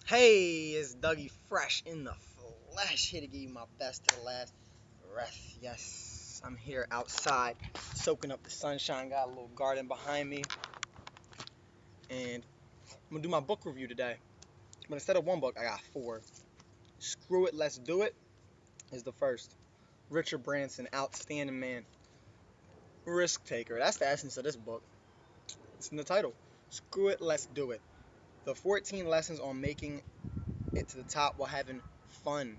Hey, it's Dougie Fresh in the flesh, here to give you my best to the last breath. Yes, I'm here outside, soaking up the sunshine. Got a little garden behind me, and I'm gonna do my book review today. But instead of one book, I got four. Screw It, Let's Do It is the first. Richard Branson, outstanding man, risk taker. That's the essence of this book. It's in the title. Screw It, Let's Do It. The 14 lessons on making it to the top while having fun.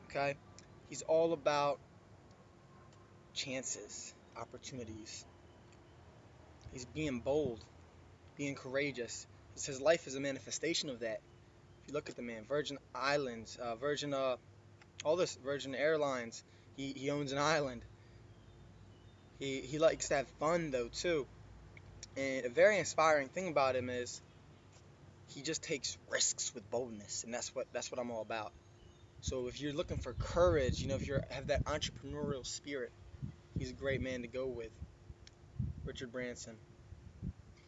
Okay, he's all about chances, opportunities. He's being bold, being courageous. His life is a manifestation of that. If you look at the man, Virgin Islands, all this, Virgin Airlines. He owns an island. He likes to have fun though too. And a very inspiring thing about him is he just takes risks with boldness, and that's what I'm all about. So if you're looking for courage, if you have that entrepreneurial spirit, he's a great man to go with. Richard Branson,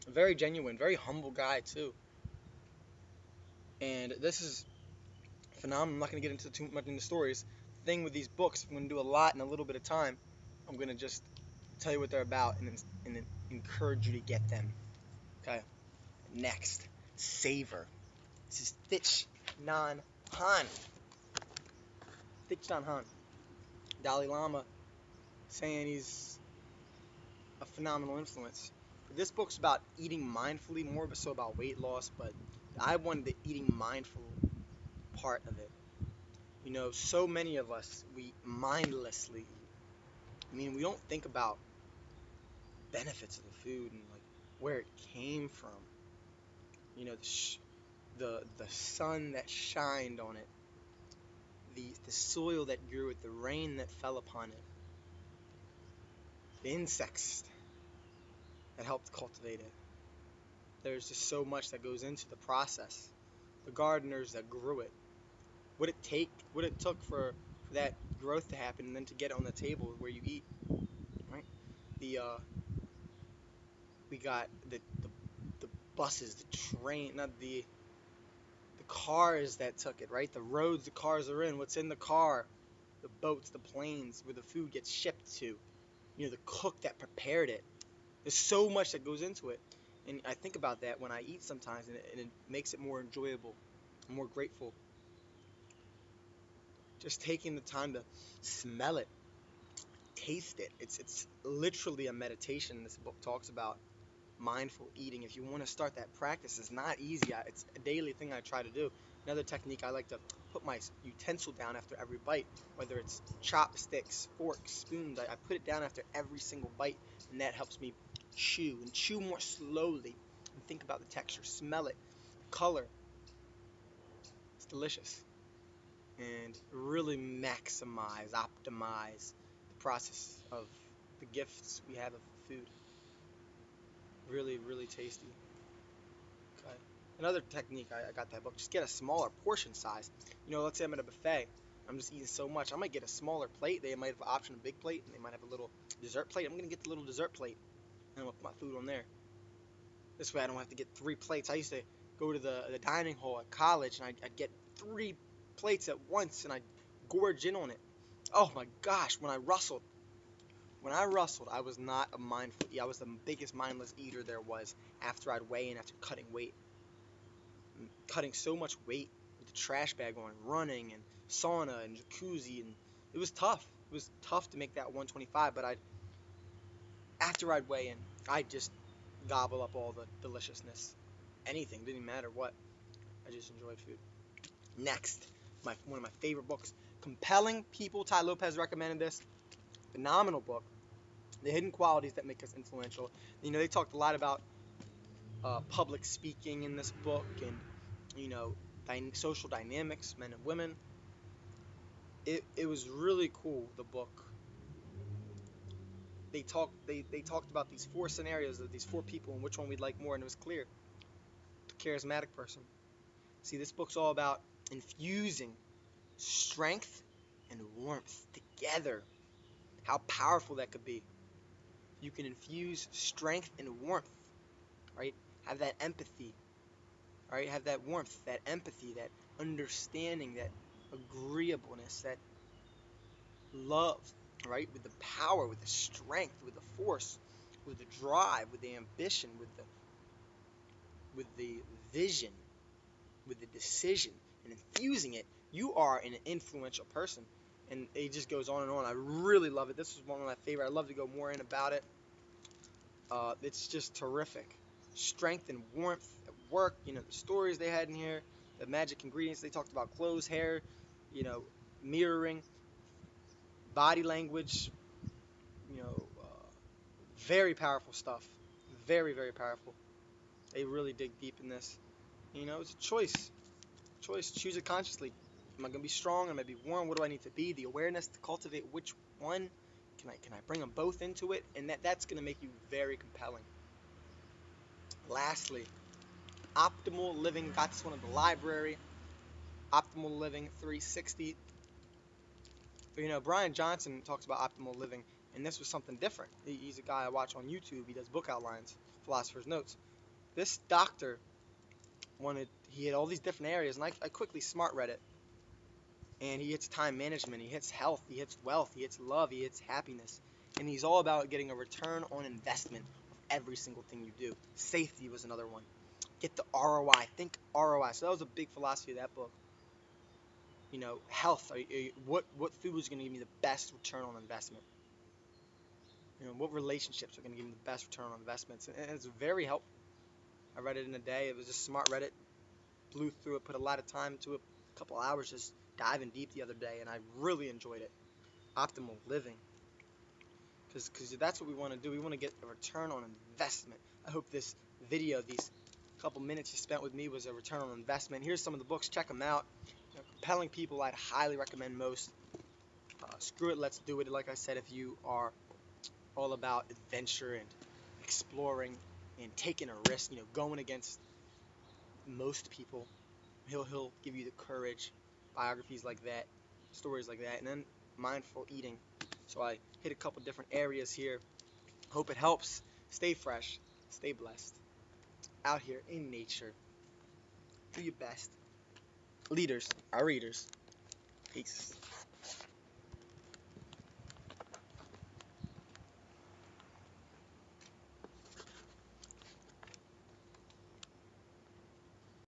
a very genuine, very humble guy too. And this is phenomenal. I'm not going to get into too much into stories. The thing with these books, I'm going to do a lot in a little bit of time. I'm going to just tell you what they're about and encourage you to get them. Okay. Next, Savor. This is Thich Nhat Hanh. Thich Nhat Hanh. Dalai Lama saying he's a phenomenal influence. This book's about eating mindfully, more so about weight loss, but I wanted the eating mindful part of it. So many of us, we mindlessly eat. We don't think about benefits of the food and like where it came from. The sun that shined on it, the soil that grew it, the rain that fell upon it, the insects that helped cultivate it. There's just so much that goes into the process. The gardeners that grew it, what it took for that growth to happen, and then to get it on the table where you eat. Right? The we got the buses, the train, not the cars that took it, right? The roads the cars are in, what's in the car, the boats, the planes, where the food gets shipped to, the cook that prepared it. There's so much that goes into it. And I think about that when I eat sometimes, and it makes it more enjoyable, more grateful. Just taking the time to smell it, taste it. It's literally a meditation this book talks about. Mindful eating. If you want to start that practice, it's not easy. It's a daily thing I try to do. Another technique, I like to put my utensil down after every bite, whether it's chopsticks, forks, spoons. I put it down after every single bite, and that helps me chew more slowly, and think about the texture, smell it, color. It's delicious, and really optimize the process of the gifts we have of food. Really, really tasty. Okay. Another technique, I got that book. Just get a smaller portion size. Let's say I'm at a buffet. I'm just eating so much. I might get a smaller plate. They might have an option of big plate, and they might have a little dessert plate. I'm gonna get the little dessert plate, and I'm gonna put my food on there. This way, I don't have to get three plates. I used to go to the dining hall at college, and I'd get three plates at once, and I'd gorge in on it. Oh my gosh! When I rustled, I was not a mindful. I was the biggest mindless eater there was. After I'd weigh in, after cutting weight. Cutting so much weight with the trash bag on, running and sauna and jacuzzi, and it was tough. It was tough to make that 125, but after I'd weigh in, I'd just gobble up all the deliciousness. Anything, didn't matter what. I just enjoyed food. Next, one of my favorite books, Compelling People. Tai Lopez recommended this. Phenomenal book. The hidden qualities that make us influential. They talked a lot about public speaking in this book, and social dynamics, men and women. It was really cool. The book. They talked about these four scenarios of these four people and which one we'd like more, and it was clear. The charismatic person. See, this book's all about infusing strength and warmth together. How powerful that could be. You can infuse strength and warmth, right? Have that empathy, right? Have that warmth, that empathy, that understanding, that agreeableness, that love, right? With the power, with the strength, with the force, with the drive, with the ambition, with the vision, with the decision, and infusing it, you are an influential person. And it just goes on and on. I really love it. This was one of my favorite. I'd love to go more in about it. It's just terrific. Strength and warmth at work. The stories they had in here, the magic ingredients they talked about: clothes, hair, mirroring, body language. Very powerful stuff. Very, very powerful. They really dig deep in this. It's a choice. Choice. Choose it consciously. Am I gonna be strong? Am I gonna be warm? What do I need to be? The awareness to cultivate which one. Can I bring them both into it? And that's gonna make you very compelling. Lastly, optimal living. Got this one in the library. Optimal living 360. Brian Johnson talks about optimal living, and this was something different. He's a guy I watch on YouTube. He does book outlines, philosopher's notes. This doctor he had all these different areas, and I quickly smart read it. And he hits time management, he hits health, he hits wealth, he hits love, he hits happiness. And he's all about getting a return on investment of every single thing you do. Safety was another one. Get the ROI. Think ROI. So that was a big philosophy of that book. Health. What food is going to give me the best return on investment? What relationships are going to give me the best return on investments? And it's very helpful. I read it in a day. It was just smart. Read it, blew through it, put a lot of time into it. A couple hours just diving deep the other day, and I really enjoyed it. Optimal living. Because that's what we want to do. We want to get a return on investment. I hope this video, these couple minutes you spent with me, was a return on investment. Here's some of the books. Check them out. Compelling people I'd highly recommend most. Screw It, Let's Do It. Like I said, if you are all about adventure and exploring and taking a risk, going against most people, he'll give you the courage. Biographies like that, stories like that, and then mindful eating. So I hit a couple different areas here. Hope it helps. Stay fresh, stay blessed. Out here in nature. Do your best. Leaders, our readers. Peace.